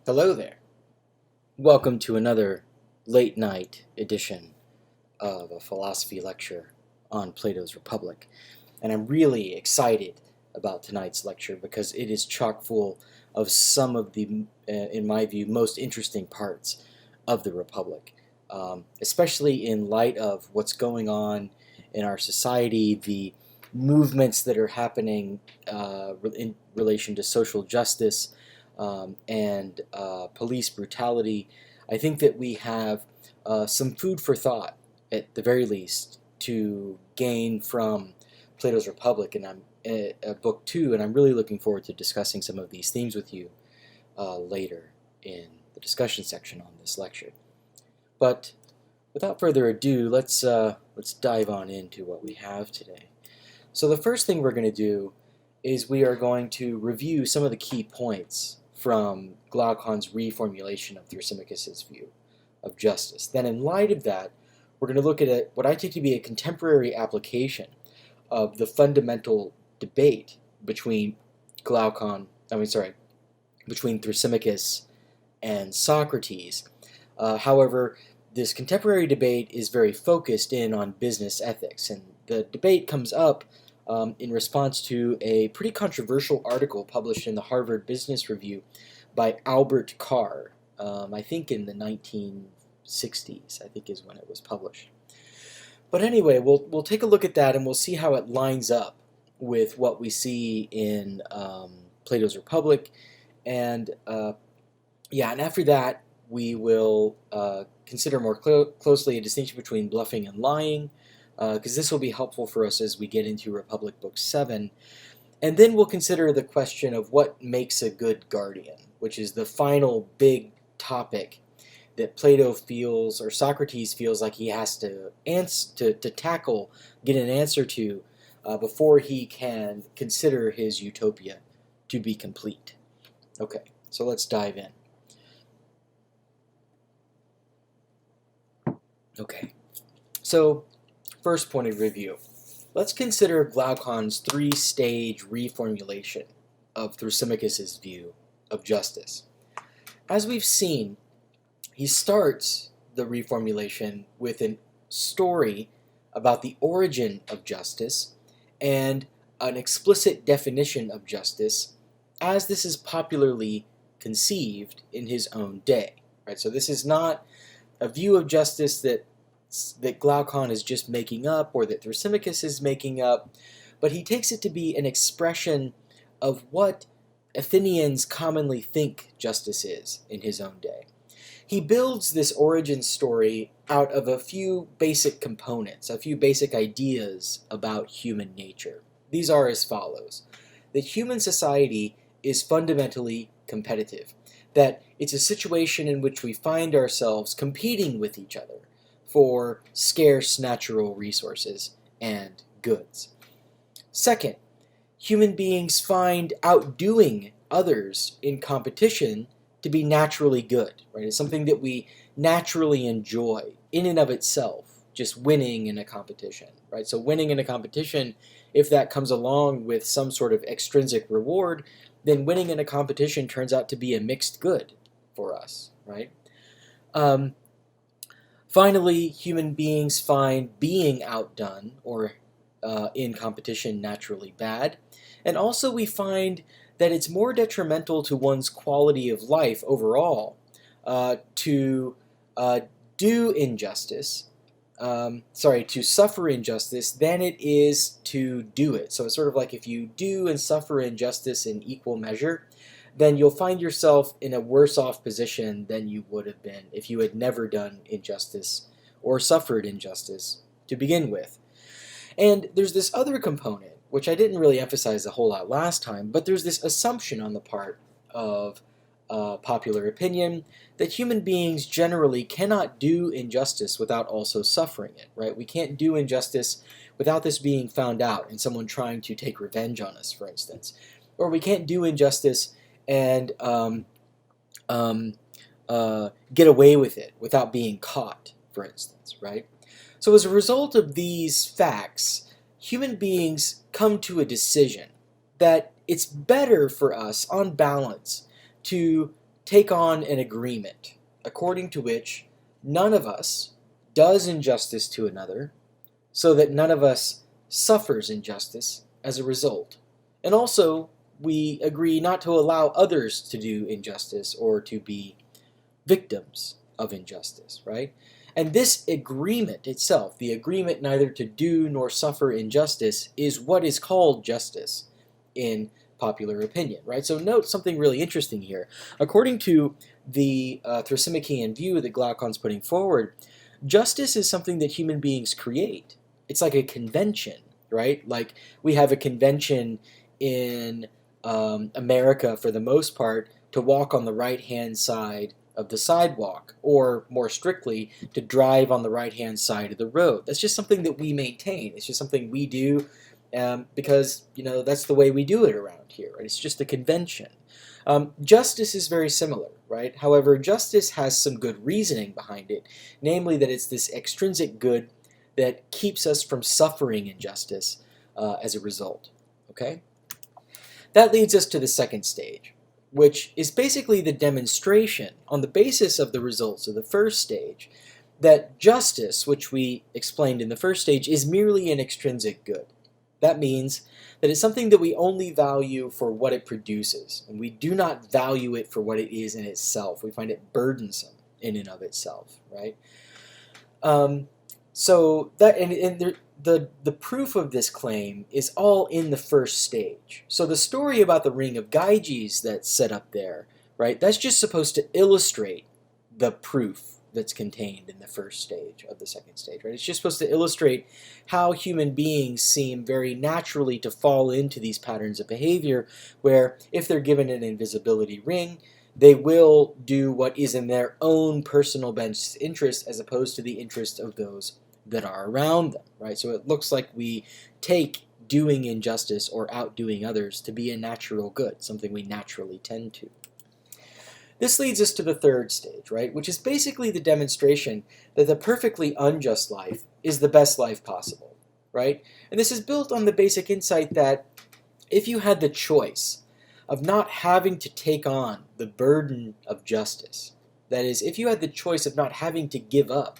Hello there. Welcome to another late night edition of a philosophy lecture on Plato's Republic. And I'm really excited about tonight's lecture because it is chock full of some of the, in my view, most interesting parts of the Republic, especially in light of what's going on in our society, the movements that are happening in relation to social justice and police brutality. I think that we have some food for thought, at the very least, to gain from Plato's Republic, and I'm book two, and I'm really looking forward to discussing some of these themes with you later in the discussion section on this lecture. But without further ado, let's dive on into what we have today. So the first thing we're going to do is we are going to review some of the key points from Glaucon's reformulation of Thrasymachus' view of justice. Then in light of that, we're going to look at what I take to be a contemporary application of the fundamental debate between between Thrasymachus and Socrates. However, this contemporary debate is very focused in on business ethics, and the debate comes up in response to a pretty controversial article published in the Harvard Business Review by Albert Carr, I think in the 1960s, I think is when it was published. But anyway, we'll take a look at that and we'll see how it lines up with what we see in Plato's Republic. And and after that, we will consider more closely a distinction between bluffing and lying, because this will be helpful for us as we get into Republic Book 7. And then we'll consider the question of what makes a good guardian, which is the final big topic that Plato feels, or Socrates feels like he has to tackle, get an answer to, before he can consider his utopia to be complete. Okay, so let's dive in. Okay, so first point of review. Let's consider Glaucon's three-stage reformulation of Thrasymachus' view of justice. As we've seen, he starts the reformulation with a story about the origin of justice and an explicit definition of justice as this is popularly conceived in his own day. Right? So this is not a view of justice that Glaucon is just making up or that Thrasymachus is making up, but he takes it to be an expression of what Athenians commonly think justice is in his own day. He builds this origin story out of a few basic components, a few basic ideas about human nature. These are as follows: that human society is fundamentally competitive, that it's a situation in which we find ourselves competing with each other for scarce natural resources and goods. Second, human beings find outdoing others in competition to be naturally good, right? It's something that we naturally enjoy in and of itself, just winning in a competition, right? So winning in a competition, if that comes along with some sort of extrinsic reward, then winning in a competition turns out to be a mixed good for us, right? Finally, human beings find being outdone or in competition naturally bad. And also we find that it's more detrimental to one's quality of life overall to do injustice, to suffer injustice than it is to do it. So it's sort of like if you do and suffer injustice in equal measure, then you'll find yourself in a worse off position than you would have been if you had never done injustice or suffered injustice to begin with. And there's this other component, which I didn't really emphasize a whole lot last time, but there's this assumption on the part of popular opinion that human beings generally cannot do injustice without also suffering it, right? We can't do injustice without this being found out and someone trying to take revenge on us, for instance. Or we can't do injustice and get away with it without being caught, for instance, right? So as a result of these facts, human beings come to a decision that it's better for us, on balance, to take on an agreement according to which none of us does injustice to another, so that none of us suffers injustice as a result. And also, we agree not to allow others to do injustice or to be victims of injustice, right? And this agreement itself, the agreement neither to do nor suffer injustice, is what is called justice in popular opinion, right? So note something really interesting here. According to the Thrasymachiean view that Glaucon's putting forward, justice is something that human beings create. It's like a convention, right? Like we have a convention in America, for the most part, to walk on the right-hand side of the sidewalk, or more strictly, to drive on the right-hand side of the road. That's just something that we maintain. It's just something we do because, that's the way we do it around here, right? It's just a convention. Justice is very similar, right? However, justice has some good reasoning behind it, namely that it's this extrinsic good that keeps us from suffering injustice as a result, okay? That leads us to the second stage, which is basically the demonstration on the basis of the results of the first stage that justice, which we explained in the first stage, is merely an extrinsic good. That means that it's something that we only value for what it produces, and we do not value it for what it is in itself. We find it burdensome in and of itself, right? So that and the proof of this claim is all in the first stage. So the story about the ring of Gyges that's set up there, right? That's just supposed to illustrate the proof that's contained in the first stage of the second stage, right? It's just supposed to illustrate how human beings seem very naturally to fall into these patterns of behavior, where if they're given an invisibility ring, they will do what is in their own personal best interest as opposed to the interest of those that are around them, right? So it looks like we take doing injustice or outdoing others to be a natural good, something we naturally tend to. This leads us to the third stage, right, which is basically the demonstration that the perfectly unjust life is the best life possible, right? And this is built on the basic insight that if you had the choice of not having to take on the burden of justice, that is, if you had the choice of not having to give up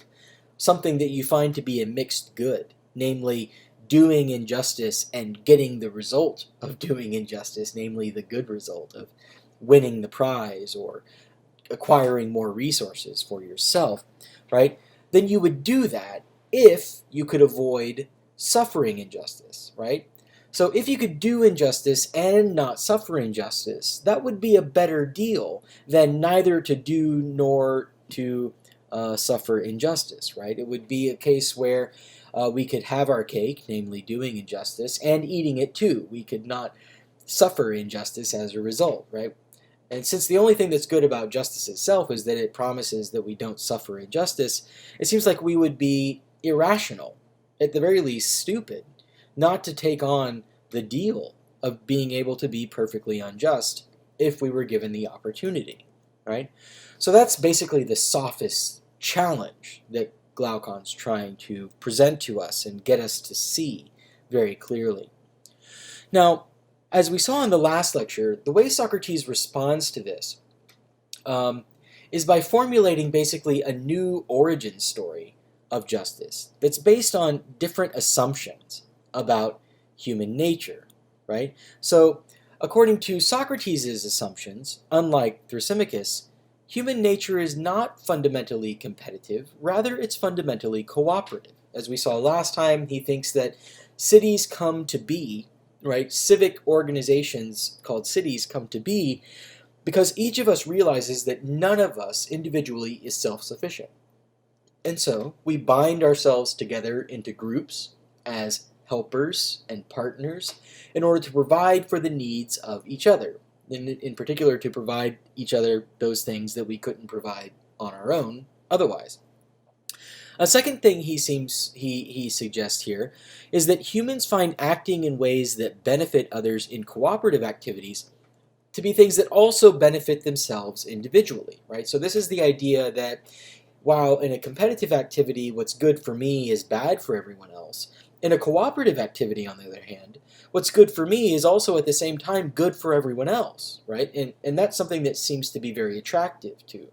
something that you find to be a mixed good, namely doing injustice and getting the result of doing injustice, namely the good result of winning the prize or acquiring more resources for yourself, right? Then you would do that if you could avoid suffering injustice, right? So if you could do injustice and not suffer injustice, that would be a better deal than neither to do nor to suffer injustice, right? It would be a case where we could have our cake, namely doing injustice, and eating it too. We could not suffer injustice as a result, right? And since the only thing that's good about justice itself is that it promises that we don't suffer injustice, it seems like we would be irrational, at the very least stupid, not to take on the deal of being able to be perfectly unjust if we were given the opportunity, right? So that's basically the sophist challenge that Glaucon's trying to present to us and get us to see very clearly. Now, as we saw in the last lecture, the way Socrates responds to this is by formulating basically a new origin story of justice that's based on different assumptions about human nature, right? So, according to Socrates' assumptions, unlike Thrasymachus, human nature is not fundamentally competitive, rather it's fundamentally cooperative. As we saw last time, he thinks that cities come to be, right? Civic organizations called cities come to be because each of us realizes that none of us individually is self-sufficient. And so we bind ourselves together into groups as helpers and partners in order to provide for the needs of each other. In particular, to provide each other those things that we couldn't provide on our own otherwise. A second thing he suggests here is that humans find acting in ways that benefit others in cooperative activities to be things that also benefit themselves individually, right? So this is the idea that while in a competitive activity what's good for me is bad for everyone else, In a cooperative activity, on the other hand, what's good for me is also at the same time good for everyone else, right? And that's something that seems to be very attractive to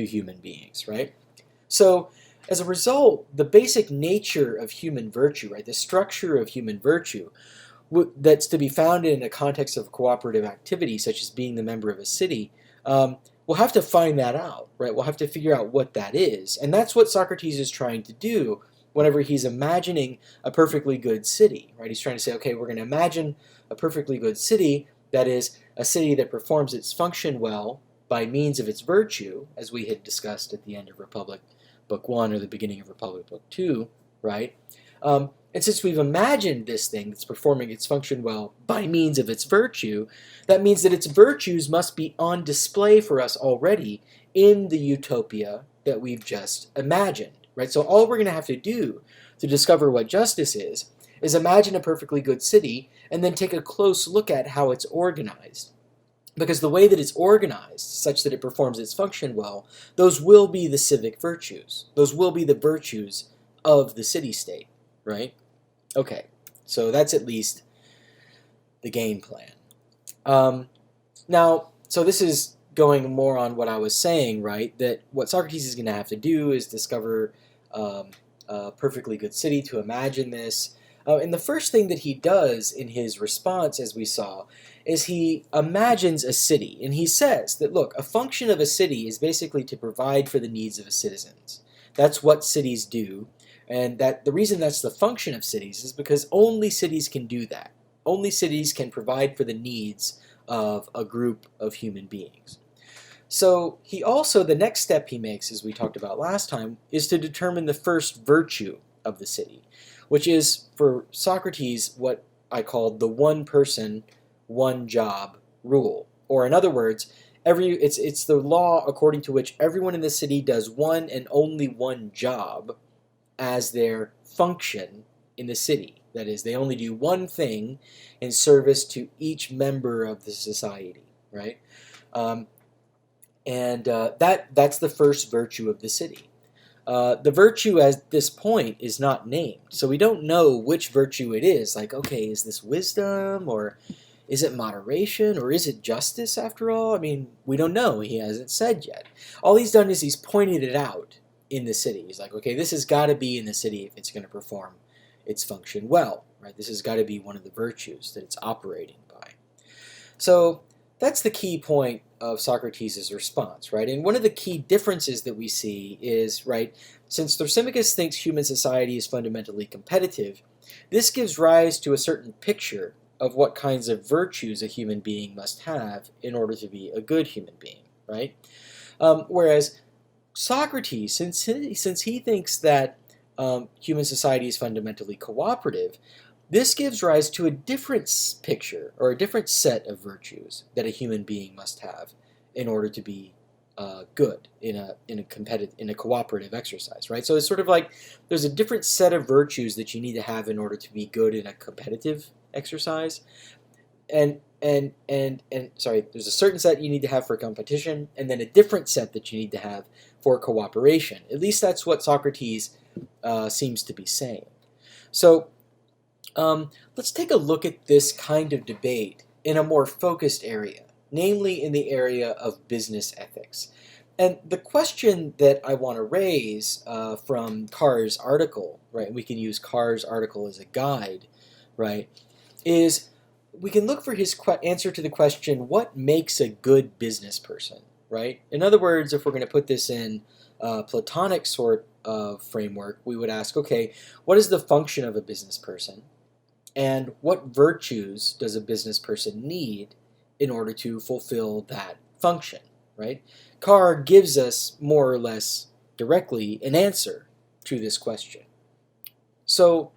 human beings, right? So as a result, the basic nature of human virtue, right, the structure of human virtue that's to be found in a context of cooperative activity, such as being the member of a city, we'll have to find that out, right? We'll have to figure out what that is. And that's what Socrates is trying to do whenever he's imagining a perfectly good city, right? He's trying to say, okay, we're going to imagine a perfectly good city, that is, a city that performs its function well by means of its virtue, as we had discussed at the end of Republic Book 1 or the beginning of Republic Book 2, right? And since we've imagined this thing that's performing its function well by means of its virtue, that means that its virtues must be on display for us already in the utopia that we've just imagined, right? So all we're going to have to do to discover what justice is imagine a perfectly good city and then take a close look at how it's organized. Because the way that it's organized, such that it performs its function well, those will be the civic virtues. Those will be the virtues of the city-state, right? Okay, so that's at least the game plan. Now, so this is going more on what I was saying, right? That what Socrates is going to have to do is discover a perfectly good city to imagine this. And the first thing that he does in his response, as we saw, is he imagines a city. And he says that, look, a function of a city is basically to provide for the needs of its citizens. That's what cities do. And that the reason that's the function of cities is because only cities can do that. Only cities can provide for the needs of a group of human beings. So he also, the next step he makes, as we talked about last time, is to determine the first virtue of the city, which is, for Socrates, what I called the one person, one job rule. Or in other words, it's the law according to which everyone in the city does one and only one job as their function in the city. That is, they only do one thing in service to each member of the society, right? That's the first virtue of the city. The virtue at this point is not named, so we don't know which virtue it is. Like, okay, is this wisdom, or is it moderation, or is it justice after all? I mean, we don't know. He hasn't said yet. All he's done is he's pointed it out in the city. He's like, okay, this has got to be in the city if it's going to perform its function well, right? This has got to be one of the virtues that it's operating by. So that's the key point of Socrates' response, right? And one of the key differences that we see is, right, since Thrasymachus thinks human society is fundamentally competitive, this gives rise to a certain picture of what kinds of virtues a human being must have in order to be a good human being, right? Whereas Socrates, since he thinks that human society is fundamentally cooperative, this gives rise to a different picture, or a different set of virtues that a human being must have in order to be good in a cooperative exercise, right? So it's sort of like there's a different set of virtues that you need to have in order to be good in a competitive exercise, and sorry, there's a certain set you need to have for competition, and then a different set that you need to have for cooperation. At least that's what Socrates seems to be saying. So let's take a look at this kind of debate in a more focused area, namely in the area of business ethics. And the question that I want to raise from Carr's article, right, we can use Carr's article as a guide, right, is we can look for his answer to the question, what makes a good business person, right? In other words, if we're going to put this in a Platonic sort of framework, we would ask, okay, what is the function of a business person? And what virtues does a business person need in order to fulfill that function, right? Carr gives us more or less directly an answer to this question. So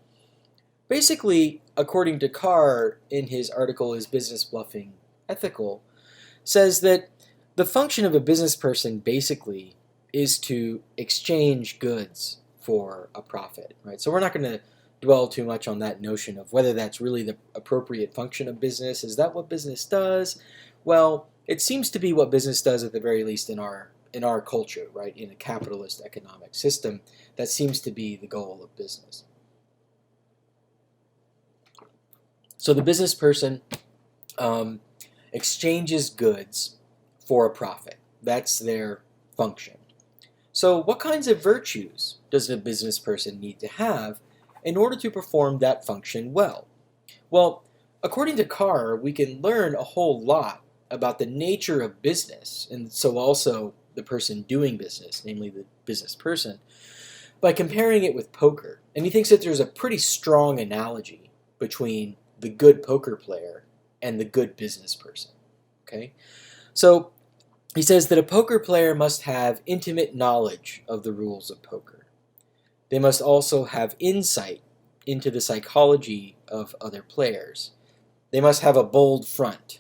basically, according to Carr, in his article, Is Business Bluffing Ethical, says that the function of a business person basically is to exchange goods for a profit, right? So we're not going to dwell too much on that notion of whether that's really the appropriate function of business. Is that what business does? Well, it seems to be what business does, at the very least in our culture, right? In a capitalist economic system, that seems to be the goal of business. So the business person exchanges goods for a profit. That's their function. So what kinds of virtues does a business person need to have in order to perform that function well? Well, according to Carr, we can learn a whole lot about the nature of business, and so also the person doing business, namely the business person, by comparing it with poker. And he thinks that there's a pretty strong analogy between the good poker player and the good business person. Okay? So he says that a poker player must have intimate knowledge of the rules of poker. They must also have insight into the psychology of other players. They must have a bold front.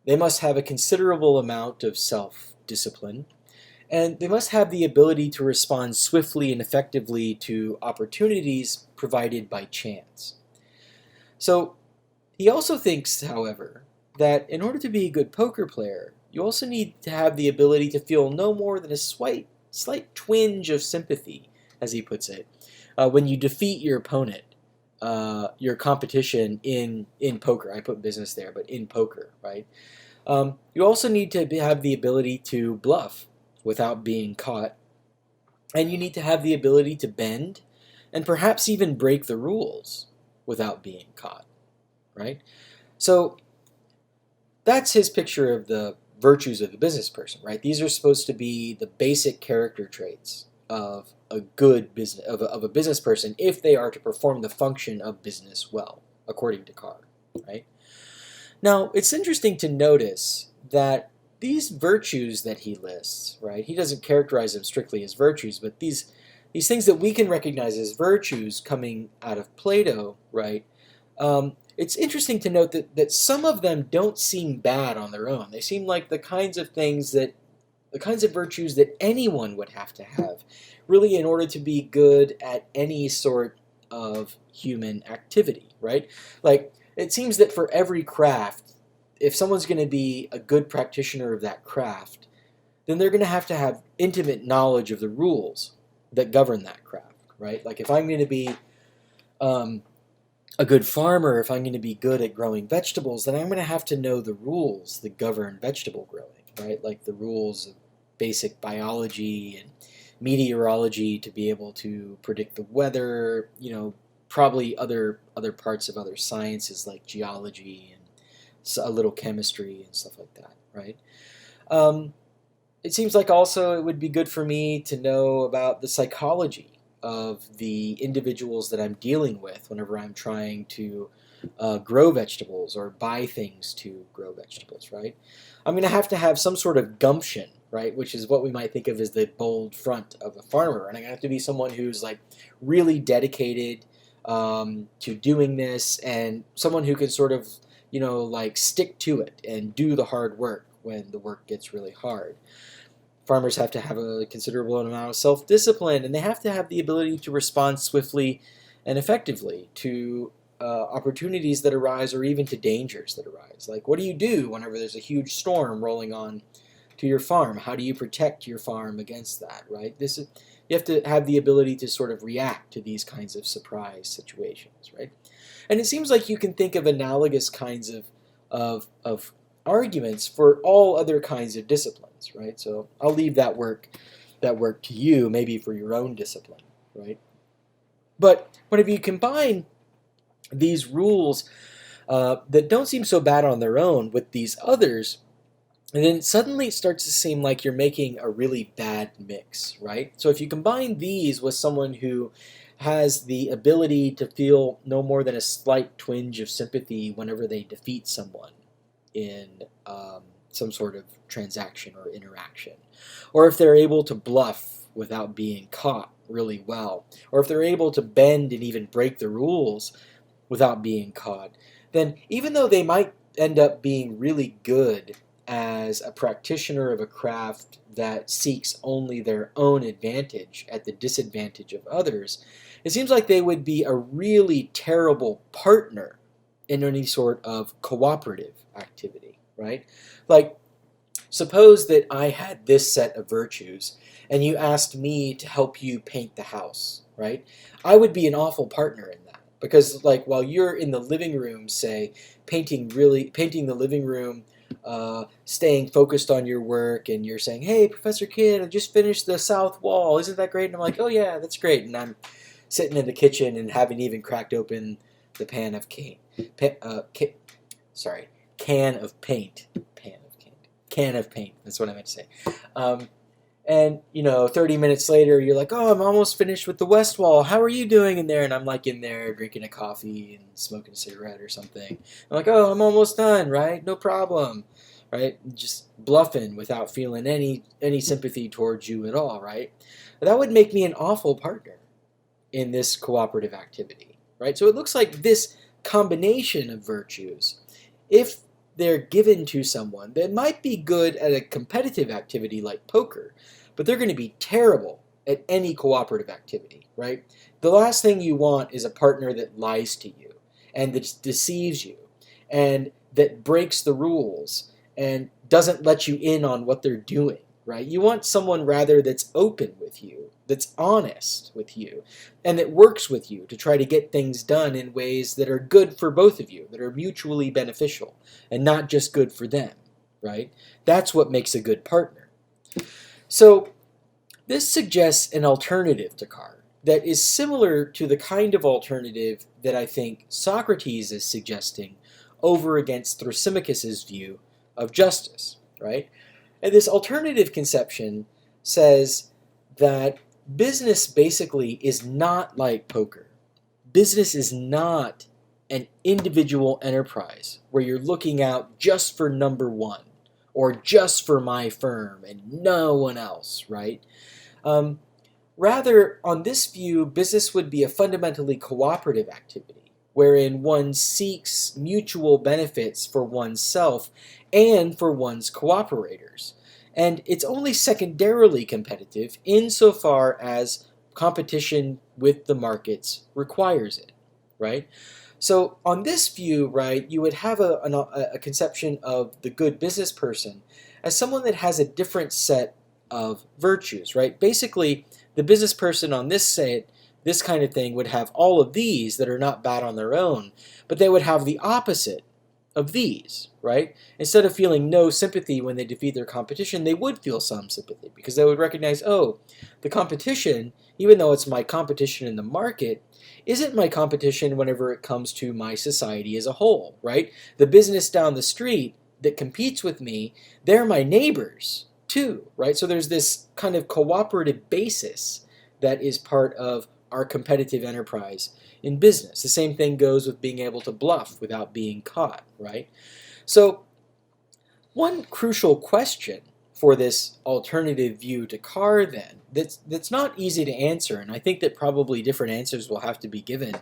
They must have a considerable amount of self-discipline. And they must have the ability to respond swiftly and effectively to opportunities provided by chance. So he also thinks, however, that in order to be a good poker player, you also need to have the ability to feel no more than a slight twinge of sympathy, as he puts it, when you defeat your opponent, your competition in poker. I put business there, but in poker, right? You also need to have the ability to bluff without being caught, and you need to have the ability to bend and perhaps even break the rules without being caught, right? So that's his picture of the virtues of the business person, right? These are supposed to be the basic character traits of a good business of a business person if they are to perform the function of business well, according to Carr, right? Now, it's interesting to notice that these virtues that he lists, right? He doesn't characterize them strictly as virtues, but these things that we can recognize as virtues coming out of Plato, right? It's interesting to note that some of them don't seem bad on their own. They seem like the kinds of virtues that anyone would have to have, really, in order to be good at any sort of human activity, right? Like, it seems that for every craft, if someone's going to be a good practitioner of that craft, then they're going to have intimate knowledge of the rules that govern that craft, right? Like, if I'm going to be a good farmer, if I'm going to be good at growing vegetables, then I'm going to have to know the rules that govern vegetable growing, right? Like the rules of basic biology and meteorology to be able to predict the weather, probably other parts of other sciences like geology and a little chemistry and stuff like that, right? It seems like also it would be good for me to know about the psychology of the individuals that I'm dealing with whenever I'm trying to grow vegetables or buy things to grow vegetables, right? I'm going to have some sort of gumption, right, which is what we might think of as the bold front of a farmer. And I'm going to have to be someone who's like really dedicated to doing this, and someone who can sort of, like stick to it and do the hard work when the work gets really hard. Farmers have to have a considerable amount of self-discipline, and they have to have the ability to respond swiftly and effectively to opportunities that arise or even to dangers that arise. Like, what do you do whenever there's a huge storm rolling on to your farm? How do you protect your farm against that, right? You have to have the ability to sort of react to these kinds of surprise situations, right? And it seems like you can think of analogous kinds of arguments for all other kinds of disciplines, right? So I'll leave that work to you, maybe for your own discipline, right? But whenever you combine these rules that don't seem so bad on their own with these others, and then suddenly it starts to seem like you're making a really bad mix, right? So if you combine these with someone who has the ability to feel no more than a slight twinge of sympathy whenever they defeat someone in some sort of transaction or interaction, or if they're able to bluff without being caught really well, or if they're able to bend and even break the rules without being caught, then even though they might end up being really good as a practitioner of a craft that seeks only their own advantage at the disadvantage of others, it seems like they would be a really terrible partner in any sort of cooperative activity, right? Like, suppose that I had this set of virtues and you asked me to help you paint the house, right? I would be an awful partner in that, Because like while you're in the living room, say, painting the living room, staying focused on your work, and you're saying, "Hey, Professor Kidd, I just finished the south wall. Isn't that great?" And I'm like, "Oh yeah, that's great." And I'm sitting in the kitchen and haven't even cracked open the pan of cane. Sorry, can of paint. Can of paint. That's what I meant to say. And 30 minutes later, you're like, "Oh, I'm almost finished with the west wall. How are you doing in there?" And I'm like in there drinking a coffee and smoking a cigarette or something. I'm like, "Oh, I'm almost done, right? No problem." Right? Just bluffing without feeling any sympathy towards you at all, right? That would make me an awful partner in this cooperative activity, right? So it looks like this combination of virtues, if they're given to someone that might be good at a competitive activity like poker, but they're going to be terrible at any cooperative activity, right? The last thing you want is a partner that lies to you and that deceives you and that breaks the rules and doesn't let you in on what they're doing, right? You want someone rather that's open with you, that's honest with you, and that works with you to try to get things done in ways that are good for both of you, that are mutually beneficial, and not just good for them, right? That's what makes a good partner. So this suggests an alternative to Carr that is similar to the kind of alternative that I think Socrates is suggesting over against Thrasymachus's view of justice, right? And this alternative conception says that business basically is not like poker. Business is not an individual enterprise where you're looking out just for number one or just for my firm and no one else, right? Rather, on this view, business would be a fundamentally cooperative activity wherein one seeks mutual benefits for oneself and for one's cooperators. And it's only secondarily competitive insofar as competition with the markets requires it, right? So on this view, right, you would have a conception of the good business person as someone that has a different set of virtues, right? Basically, the business person on this kind of thing would have all of these that are not bad on their own, but they would have the opposite of these, right? Instead of feeling no sympathy when they defeat their competition, they would feel some sympathy because they would recognize, oh, the competition, even though it's my competition in the market, isn't my competition whenever it comes to my society as a whole, right? The business down the street that competes with me, they're my neighbors too, right? So there's this kind of cooperative basis that is part of our competitive enterprise in business. The same thing goes with being able to bluff without being caught, right? So one crucial question for this alternative view to Carr then, that's not easy to answer, and I think that probably different answers will have to be given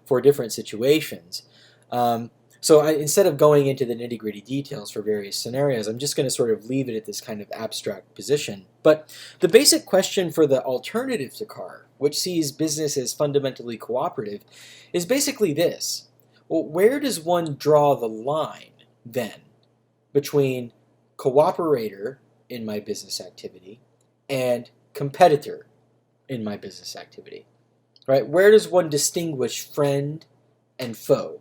for different situations. Instead of going into the nitty-gritty details for various scenarios, I'm just going to sort of leave it at this kind of abstract position. But the basic question for the alternative to Carr, which sees business as fundamentally cooperative, is basically this. Well, where does one draw the line, then, between cooperator in my business activity and competitor in my business activity? Right? Where does one distinguish friend and foe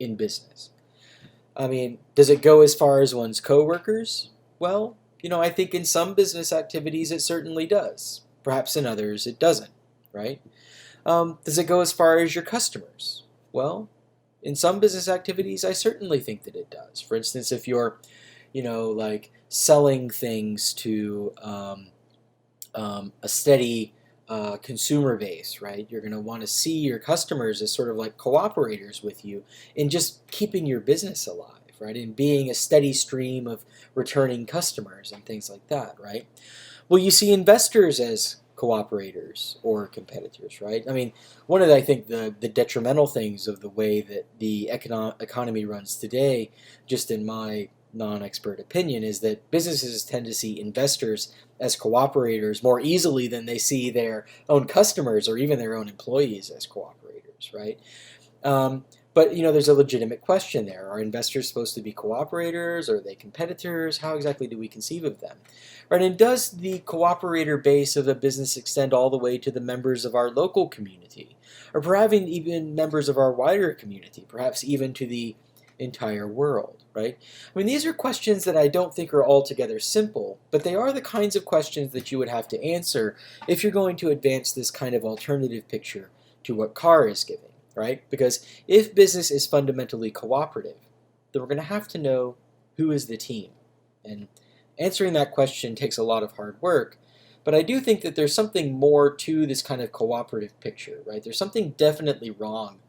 in business? I mean, does it go as far as one's coworkers? Well, I think in some business activities it certainly does. Perhaps in others it doesn't, right? Does it go as far as your customers? Well, in some business activities I certainly think that it does. For instance, if you're, like selling things to a steady consumer base, right? You're going to want to see your customers as sort of like cooperators with you in just keeping your business alive, right? And being a steady stream of returning customers and things like that, right? Well, you see investors as cooperators or competitors, right? I mean, one of I think the detrimental things of the way that the economy runs today, just in my non-expert opinion, is that businesses tend to see investors as cooperators more easily than they see their own customers or even their own employees as cooperators, right? But there's a legitimate question there. Are investors supposed to be cooperators? Are they competitors? How exactly do we conceive of them? Right? And does the cooperator base of a business extend all the way to the members of our local community? Or perhaps even members of our wider community, perhaps even to the entire world, right? I mean, these are questions that I don't think are altogether simple, but they are the kinds of questions that you would have to answer if you're going to advance this kind of alternative picture to what Carr is giving. Right? Because if business is fundamentally cooperative, then we're going to have to know who is the team. And answering that question takes a lot of hard work, but I do think that there's something more to this kind of cooperative picture, right? There's something definitely wrong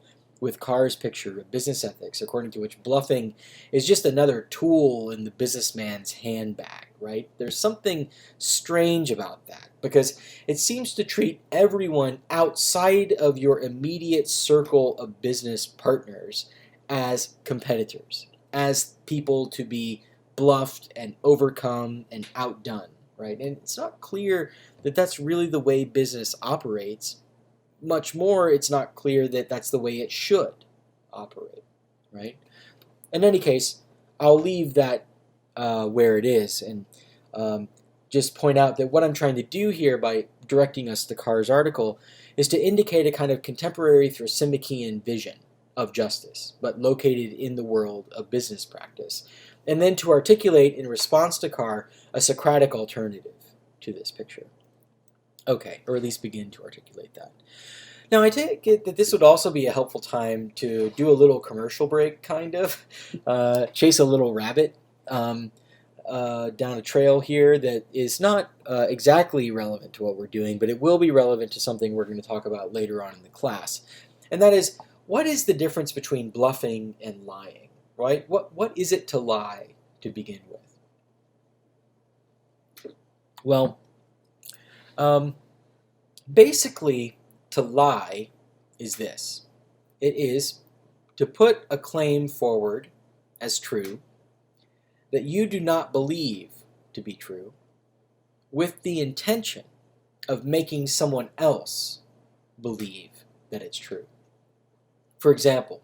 with Carr's picture of business ethics, according to which bluffing is just another tool in the businessman's handbag, right? There's something strange about that because it seems to treat everyone outside of your immediate circle of business partners as competitors, as people to be bluffed and overcome and outdone, right? And it's not clear that that's really the way business operates. Much more, it's not clear that that's the way it should operate, right? In any case, I'll leave that where it is and just point out that what I'm trying to do here by directing us to Carr's article is to indicate a kind of contemporary Thrasymacheian vision of justice, but located in the world of business practice, and then to articulate in response to Carr a Socratic alternative to this picture. Okay, or at least begin to articulate that. Now, I take it that this would also be a helpful time to do a little commercial break, kind of, chase a little rabbit down a trail here that is not exactly relevant to what we're doing, but it will be relevant to something we're going to talk about later on in the class. And that is, what is the difference between bluffing and lying, right? What is it to lie to begin with? Well, basically, to lie is this. It is to put a claim forward as true that you do not believe to be true with the intention of making someone else believe that it's true. For example,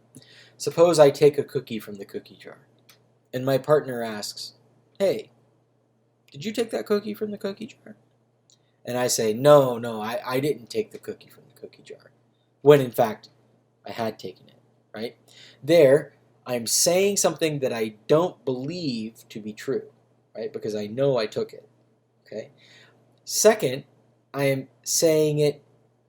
suppose I take a cookie from the cookie jar and my partner asks, "Hey, did you take that cookie from the cookie jar?" And I say, no, I didn't take the cookie from the cookie jar, when in fact I had taken it, right? There, I'm saying something that I don't believe to be true, right? Because I know I took it, okay? Second, I am saying it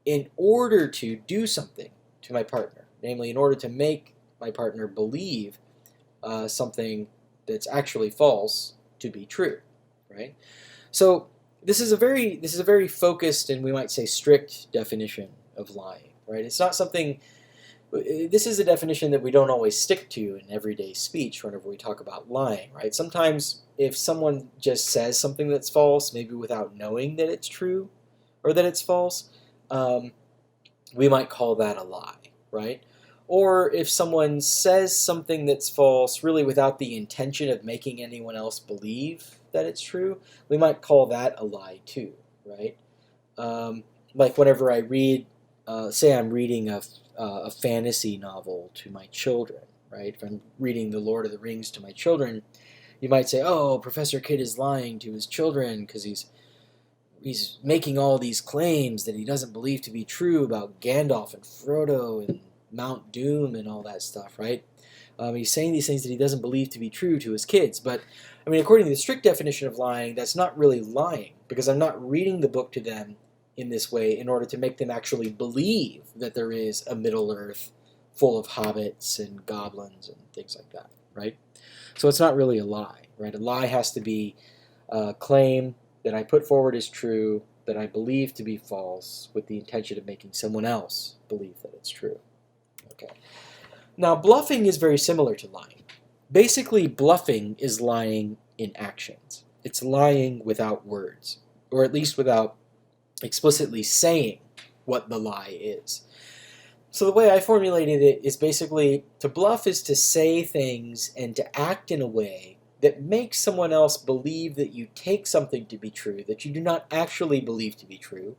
in order to do something to my partner, namely in order to make my partner believe something that's actually false to be true, right? So this is a very focused and we might say strict definition of lying, right? It's not something. This is a definition that we don't always stick to in everyday speech whenever we talk about lying, right? Sometimes if someone just says something that's false, maybe without knowing that it's true or that it's false, we might call that a lie, right? Or if someone says something that's false really without the intention of making anyone else believe that it's true, we might call that a lie too, right? Like whenever I read, say I'm reading a fantasy novel to my children, right? If I'm reading The Lord of the Rings to my children, you might say, oh, Professor Kid is lying to his children because he's making all these claims that he doesn't believe to be true about Gandalf and Frodo and Mount Doom and all that stuff, right? He's saying these things that he doesn't believe to be true to his kids. But, I mean, according to the strict definition of lying, that's not really lying because I'm not reading the book to them in this way in order to make them actually believe that there is a Middle Earth full of hobbits and goblins and things like that, right? So it's not really a lie, right? A lie has to be a claim that I put forward as true, that I believe to be false, with the intention of making someone else believe that it's true. Okay. Now, bluffing is very similar to lying. Basically, bluffing is lying in actions. It's lying without words, or at least without explicitly saying what the lie is. So the way I formulated it is basically to bluff is to say things and to act in a way that makes someone else believe that you take something to be true that you do not actually believe to be true,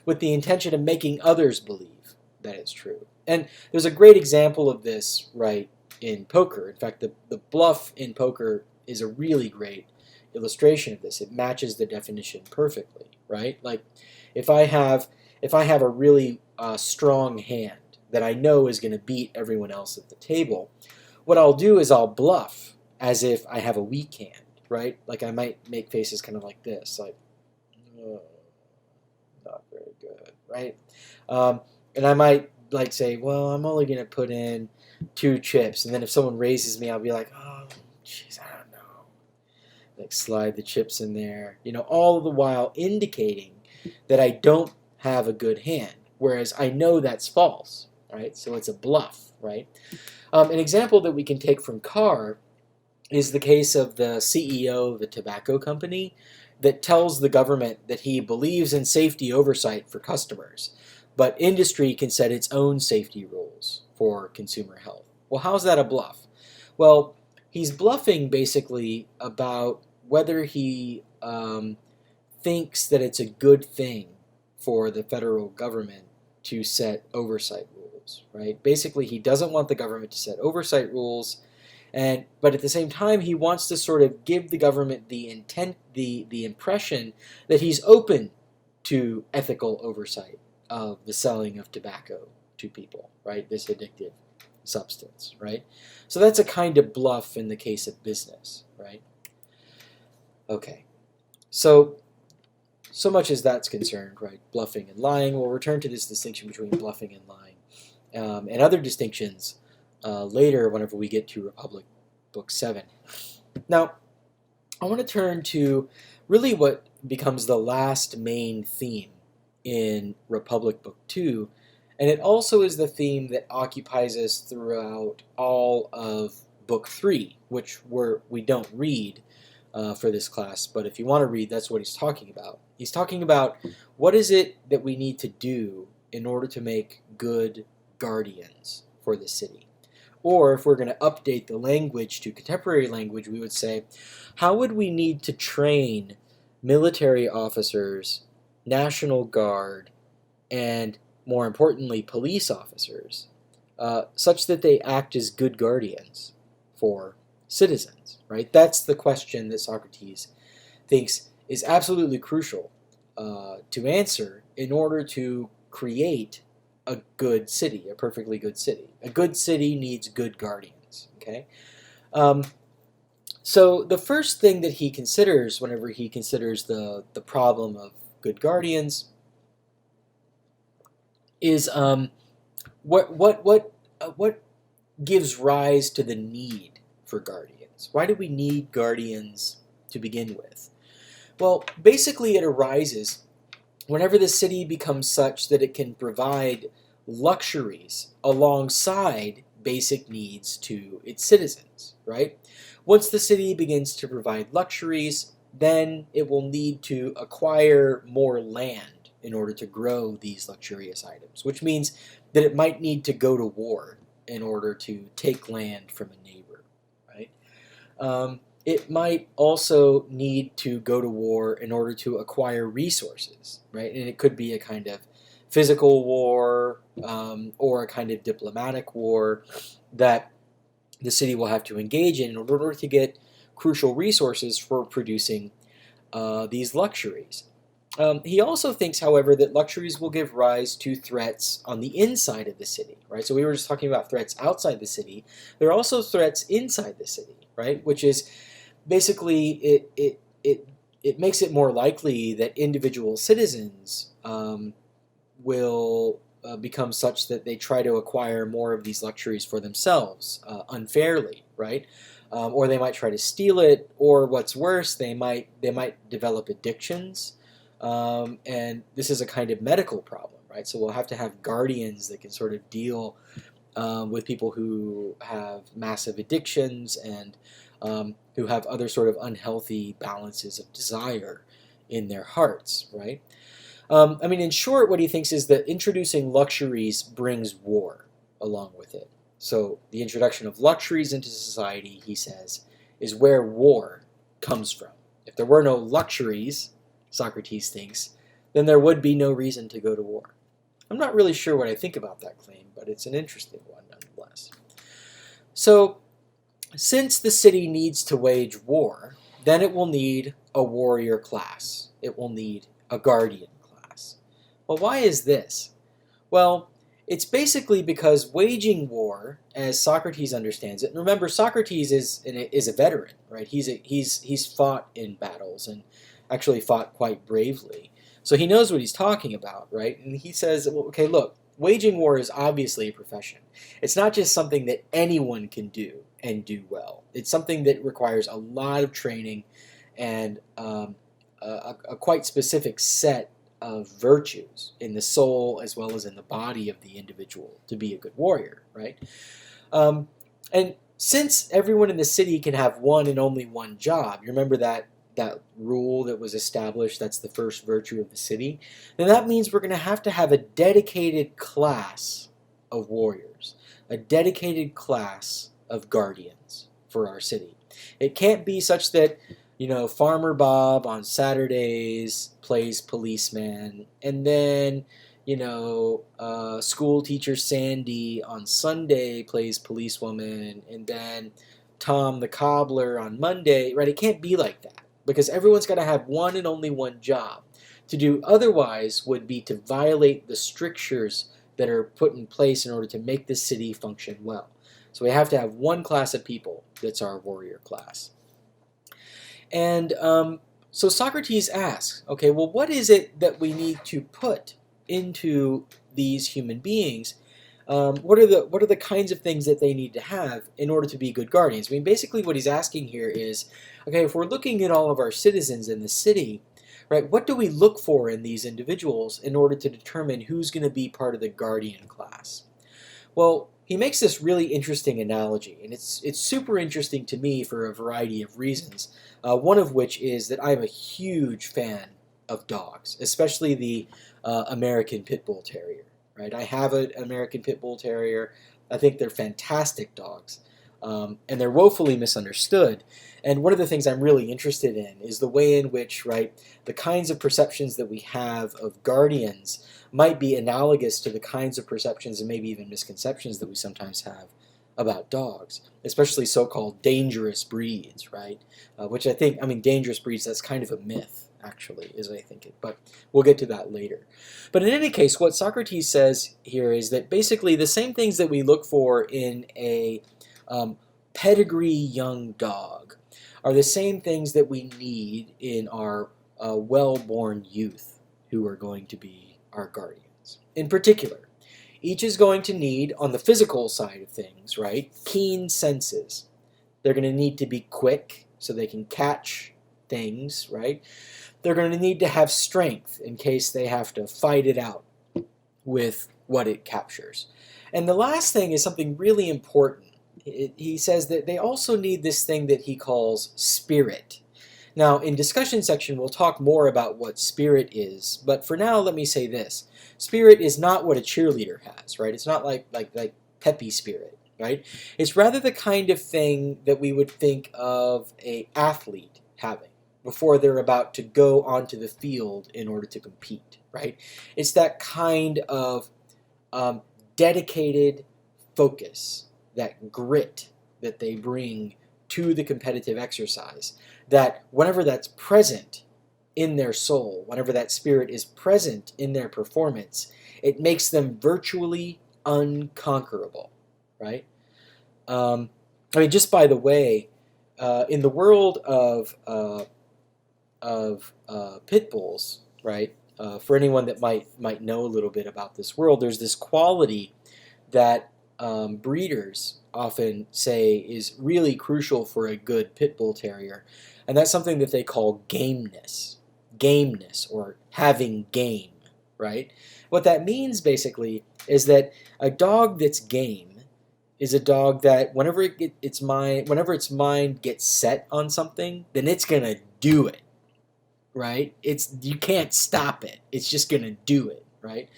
with the intention of making others believe that it's true. And there's a great example of this, right, in poker. In fact, the bluff in poker is a really great illustration of this. It matches the definition perfectly, right? Like if I have a really strong hand that I know is going to beat everyone else at the table, what I'll do is I'll bluff as if I have a weak hand, right? Like I might make faces kind of like this, like, oh, not very good, right? And I might like say, well, I'm only going to put in 2 chips, and then if someone raises me, I'll be like, oh, jeez, I don't know. Like slide the chips in there, all the while indicating that I don't have a good hand, whereas I know that's false, right? So it's a bluff, right? An example that we can take from Carr is the case of the CEO of a tobacco company that tells the government that he believes in safety oversight for customers, but industry can set its own safety rules for consumer health. Well, how's that a bluff? Well, he's bluffing basically about whether he thinks that it's a good thing for the federal government to set oversight rules, right? Basically, he doesn't want the government to set oversight rules, but at the same time, he wants to sort of give the government the impression that he's open to ethical oversight of the selling of tobacco to people, right? This addictive substance, right? So that's a kind of bluff in the case of business, right? Okay, so much as that's concerned, right? Bluffing and lying. We'll return to this distinction between bluffing and lying and other distinctions later whenever we get to Republic Book 7. Now, I want to turn to really what becomes the last main theme in Republic Book 2, and it also is the theme that occupies us throughout all of Book 3, which we don't read for this class, but if you want to read, that's what he's talking about. He's talking about what is it that we need to do in order to make good guardians for the city. Or if we're going to update the language to contemporary language, we would say, how would we need to train military officers, National Guard, and more importantly, police officers, such that they act as good guardians for citizens, right? That's the question that Socrates thinks is absolutely crucial to answer in order to create a good city, a perfectly good city. A good city needs good guardians, okay? So the first thing that he considers whenever he considers the problem of good guardians is what gives rise to the need for guardians? Why do we need guardians to begin with? Well, basically it arises whenever the city becomes such that it can provide luxuries alongside basic needs to its citizens, right? Once the city begins to provide luxuries, then it will need to acquire more land in order to grow these luxurious items, which means that it might need to go to war in order to take land from a neighbor, right? It might also need to go to war in order to acquire resources, right? And it could be a kind of physical war or a kind of diplomatic war that the city will have to engage in order to get crucial resources for producing these luxuries. He also thinks, however, that luxuries will give rise to threats on the inside of the city, right? So we were just talking about threats outside the city. There are also threats inside the city, right? Which is basically it makes it more likely that individual citizens will become such that they try to acquire more of these luxuries for themselves unfairly, right? Or they might try to steal it, or what's worse, they might develop addictions, and this is a kind of medical problem, right? So we'll have to have guardians that can sort of deal with people who have massive addictions and who have other sort of unhealthy balances of desire in their hearts, right? I mean, in short, what he thinks is that introducing luxuries brings war along with it. So the introduction of luxuries into society, he says, is where war comes from. If there were no luxuries, Socrates thinks, then there would be no reason to go to war. I'm not really sure what I think about that claim, but it's an interesting one nonetheless. So, since the city needs to wage war, then it will need a warrior class. It will need a guardian class. Well, why is this? Well, it's basically because waging war, as Socrates understands it, and remember Socrates is a veteran, right? He's fought in battles and actually fought quite bravely. So he knows what he's talking about, right? And he says, well, okay, look, waging war is obviously a profession. It's not just something that anyone can do and do well. It's something that requires a lot of training and a quite specific set of virtues in the soul as well as in the body of the individual to be a good warrior, right? And since everyone in the city can have one and only one job, you remember that rule that was established, that's the first virtue of the city, then that means we're going to have a dedicated class of warriors, a dedicated class of guardians for our city. It can't be such that, Farmer Bob on Saturdays plays policeman, and then, school teacher Sandy on Sunday plays policewoman, and then Tom the cobbler on Monday, right? It can't be like that, because everyone's got to have one and only one job. To do otherwise would be to violate the strictures that are put in place in order to make the city function well. So we have to have one class of people that's our warrior class. And so Socrates asks, okay, well, what is it that we need to put into these human beings? What are the kinds of things that they need to have in order to be good guardians? I mean, basically what he's asking here is, okay, if we're looking at all of our citizens in the city, right, what do we look for in these individuals in order to determine who's going to be part of the guardian class? Well, he makes this really interesting analogy, and it's super interesting to me for a variety of reasons. One of which is that I'm a huge fan of dogs, especially the American Pit Bull Terrier. Right? I have an American Pit Bull Terrier. I think they're fantastic dogs, and they're woefully misunderstood. And one of the things I'm really interested in is the way in which, right, the kinds of perceptions that we have of guardians might be analogous to the kinds of perceptions and maybe even misconceptions that we sometimes have about dogs, especially so-called dangerous breeds, right? Which I think, dangerous breeds, that's kind of a myth, actually, as I think it, but we'll get to that later. But in any case, what Socrates says here is that basically the same things that we look for in a pedigree young dog are the same things that we need in our well-born youth who are going to be our guardians. In particular, each is going to need, on the physical side of things, right, keen senses. They're going to need to be quick so they can catch things, right? They're going to need to have strength in case they have to fight it out with what it captures. And the last thing is something really important. He says that they also need this thing that he calls spirit. Now, in discussion section, we'll talk more about what spirit is, but for now, let me say this. Spirit is not what a cheerleader has, right? It's not like peppy spirit, right? It's rather the kind of thing that we would think of an athlete having before they're about to go onto the field in order to compete, right? It's that kind of dedicated focus, that grit that they bring to the competitive exercise, that whenever that's present in their soul, whenever that spirit is present in their performance, it makes them virtually unconquerable, right? Just by the way, in the world of pit bulls, right? For anyone that might know a little bit about this world, there's this quality that breeders often say is really crucial for a good pit bull terrier, and that's something that they call gameness, or having game, right? What that means basically is that a dog that's game is a dog that whenever its mind gets set on something, then it's gonna do it, right? You can't stop it. It's just gonna do it, right?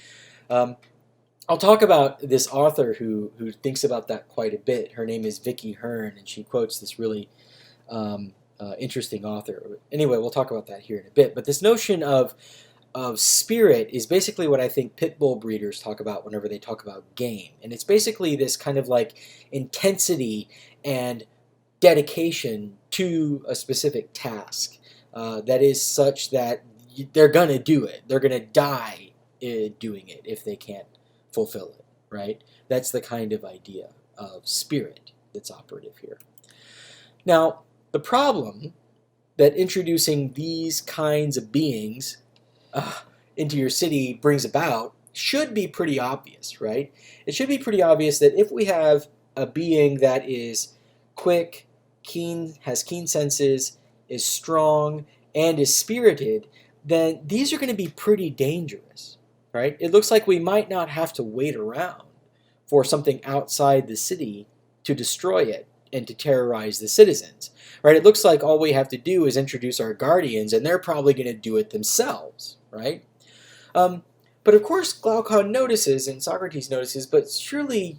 I'll talk about this author who thinks about that quite a bit. Her name is Vicky Hearn, and she quotes this really interesting author. Anyway, we'll talk about that here in a bit. But this notion of of spirit is basically what I think pit bull breeders talk about whenever they talk about game. And it's basically this kind of like intensity and dedication to a specific task that is such that they're going to do it. They're going to die doing it if they can't fulfill it, right? That's the kind of idea of spirit that's operative here. Now, the problem that introducing these kinds of beings into your city brings about should be pretty obvious, right? It should be pretty obvious that if we have a being that is quick, keen, has keen senses, is strong, and is spirited, then these are going to be pretty dangerous, right? It looks like we might not have to wait around for something outside the city to destroy it and to terrorize the citizens, right? It looks like all we have to do is introduce our guardians, and they're probably going to do it themselves, right? But of course, Glaucon notices, and Socrates notices, but surely,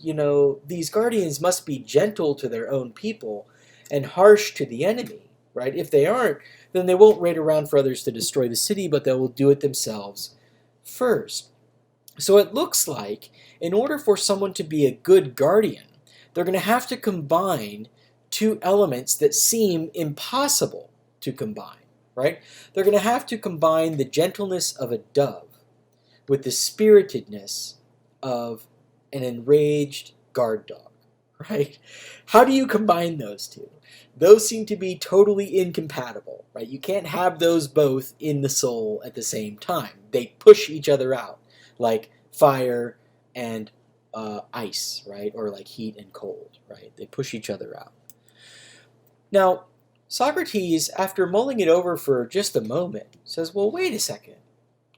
these guardians must be gentle to their own people and harsh to the enemy, right? If they aren't, then they won't wait around for others to destroy the city, but they will do it themselves first. So it looks like, in order for someone to be a good guardian, they're going to have to combine two elements that seem impossible to combine, right? They're going to have to combine the gentleness of a dove with the spiritedness of an enraged guard dog, right? How do you combine those two? Those seem to be totally incompatible, right? You can't have those both in the soul at the same time. They push each other out, like fire and ice, right? Or like heat and cold, right? They push each other out. Now, Socrates, after mulling it over for just a moment, says, well, wait a second.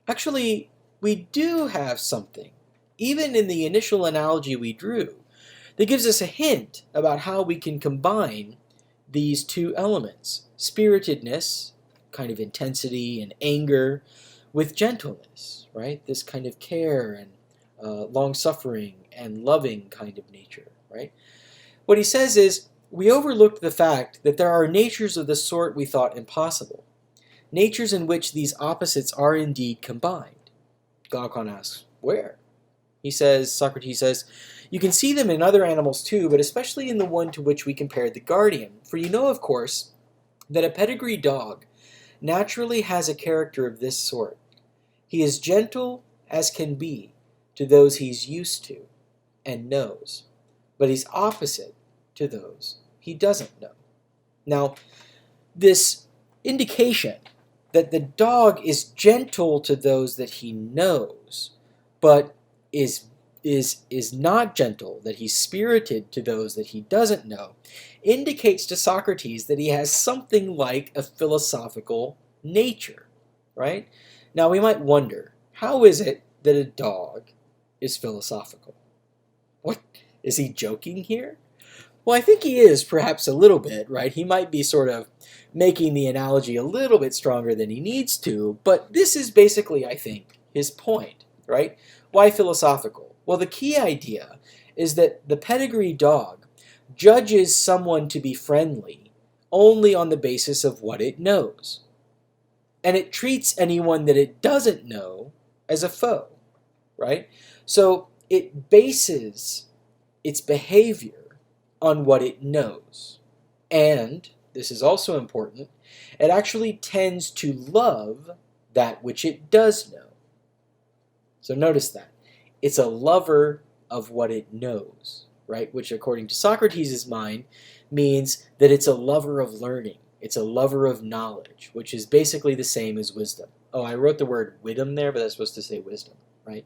Actually, we do have something, even in the initial analogy we drew, that gives us a hint about how we can combine these two elements, spiritedness, kind of intensity and anger, with gentleness, right? This kind of care and long-suffering and loving kind of nature, right? What he says is, we overlooked the fact that there are natures of the sort we thought impossible, natures in which these opposites are indeed combined. Glaucon asks, where? Socrates says, you can see them in other animals too, but especially in the one to which we compared the guardian. For you know, of course, that a pedigree dog naturally has a character of this sort. He is gentle as can be to those he's used to and knows, but he's opposite to those he doesn't know. Now, this indication that the dog is gentle to those that he knows, but is not gentle, that he's spirited to those that he doesn't know, indicates to Socrates that he has something like a philosophical nature, right? Now we might wonder, how is it that a dog is philosophical? What? Is he joking here? Well, I think he is, perhaps a little bit, right? He might be sort of making the analogy a little bit stronger than he needs to, but this is basically, I think, his point, right? Why philosophical? Well, the key idea is that the pedigree dog judges someone to be friendly only on the basis of what it knows. And it treats anyone that it doesn't know as a foe, right? So it bases its behavior on what it knows. And, this is also important, it actually tends to love that which it does know. So notice that. It's a lover of what it knows, right? Which, according to Socrates' mind, means that it's a lover of learning. It's a lover of knowledge, which is basically the same as wisdom. Oh, I wrote the word widom there, but that's supposed to say wisdom, right?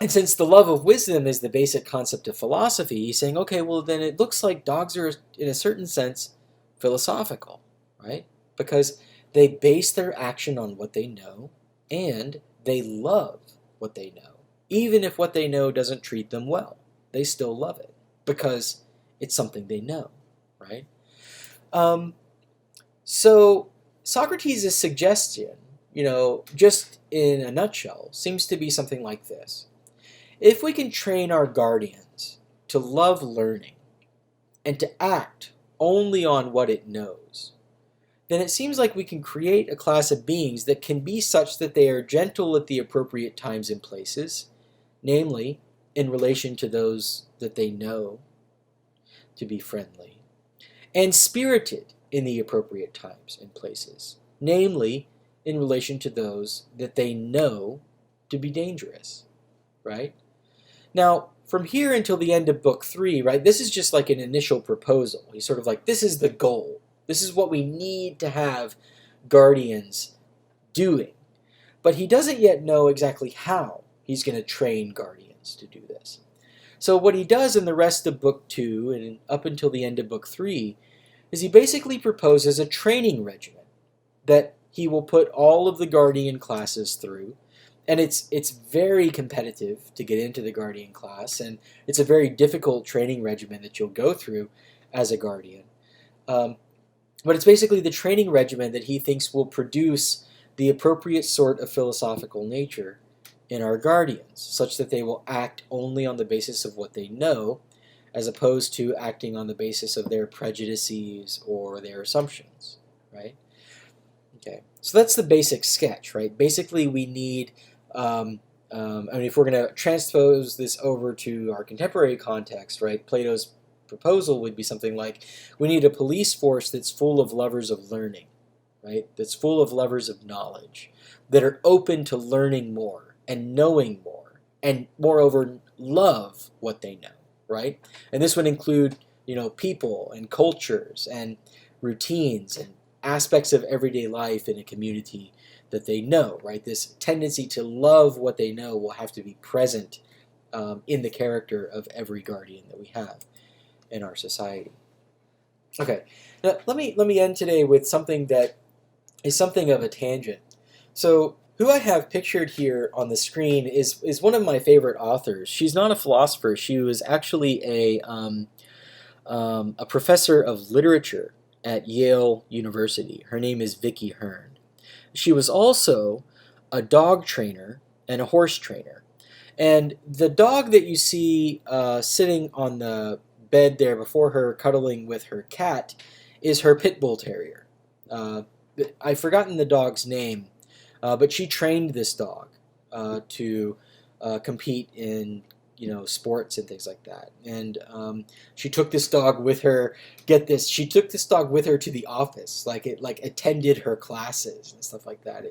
And since the love of wisdom is the basic concept of philosophy, he's saying, okay, well then it looks like dogs are, in a certain sense, philosophical, right? Because they base their action on what they know, and they love what they know. Even if what they know doesn't treat them well, they still love it, because it's something they know, right? So Socrates' suggestion, just in a nutshell, seems to be something like this. If we can train our guardians to love learning and to act only on what it knows, then it seems like we can create a class of beings that can be such that they are gentle at the appropriate times and places, namely, in relation to those that they know to be friendly, and spirited in the appropriate times and places, namely, in relation to those that they know to be dangerous, right? Now, from here until the end of book 3, right, this is just like an initial proposal. He's sort of like, this is the goal. This is what we need to have guardians doing. But he doesn't yet know exactly how he's going to train guardians to do this. So what he does in the rest of book 2 and up until the end of book 3 is he basically proposes a training regimen that he will put all of the guardian classes through. And it's very competitive to get into the guardian class, and it's a very difficult training regimen that you'll go through as a guardian. But it's basically the training regimen that he thinks will produce the appropriate sort of philosophical nature in our guardians, such that they will act only on the basis of what they know, as opposed to acting on the basis of their prejudices or their assumptions, right? Okay, so that's the basic sketch, right? Basically, we need, I mean, if we're going to transpose this over to our contemporary context, right, Plato's proposal would be something like, we need a police force that's full of lovers of learning, right, that's full of lovers of knowledge, that are open to learning more and knowing more, and moreover, love what they know, right? And this would include, people and cultures and routines and aspects of everyday life in a community that they know, right? This tendency to love what they know will have to be present in the character of every guardian that we have in our society. Okay, now let me end today with something that is something of a tangent. So who I have pictured here on the screen is one of my favorite authors. She's not a philosopher. She was actually a professor of literature at Yale University. Her name is Vicky Hearn. She was also a dog trainer and a horse trainer. And the dog that you see sitting on the bed there before her, cuddling with her cat, is her pit bull terrier. I've forgotten the dog's name, but she trained this dog to compete in sports and things like that. And she took this dog with her. Get this, she took this dog with her to the office, like attended her classes and stuff like that.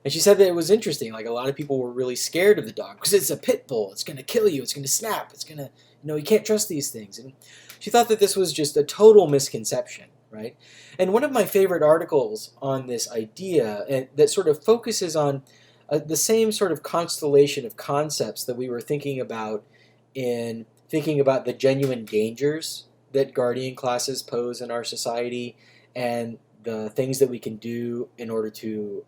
And she said that it was interesting. Like, a lot of people were really scared of the dog because it's a pit bull. It's going to kill you. It's going to snap. It's going to, you can't trust these things. And she thought that this was just a total misconception, right? And one of my favorite articles on this idea that sort of focuses on the same sort of constellation of concepts that we were thinking about in thinking about the genuine dangers that guardian classes pose in our society and the things that we can do in order to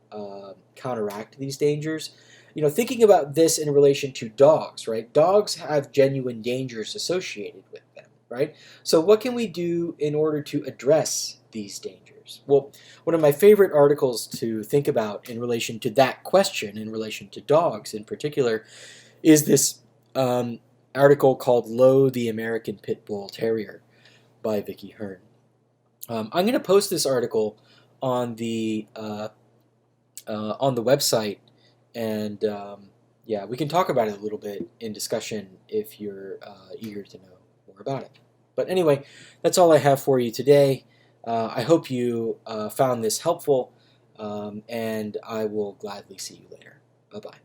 counteract these dangers. Thinking about this in relation to dogs, right? Dogs have genuine dangers associated with them, right? So what can we do in order to address these dangers? Well, one of my favorite articles to think about in relation to that question, in relation to dogs in particular, is this article called "Lo, the American Pit Bull Terrier" by Vicky Hearn. I'm going to post this article on the website, and yeah, we can talk about it a little bit in discussion if you're eager to know more about it. But anyway, that's all I have for you today. I hope you found this helpful, and I will gladly see you later. Bye-bye.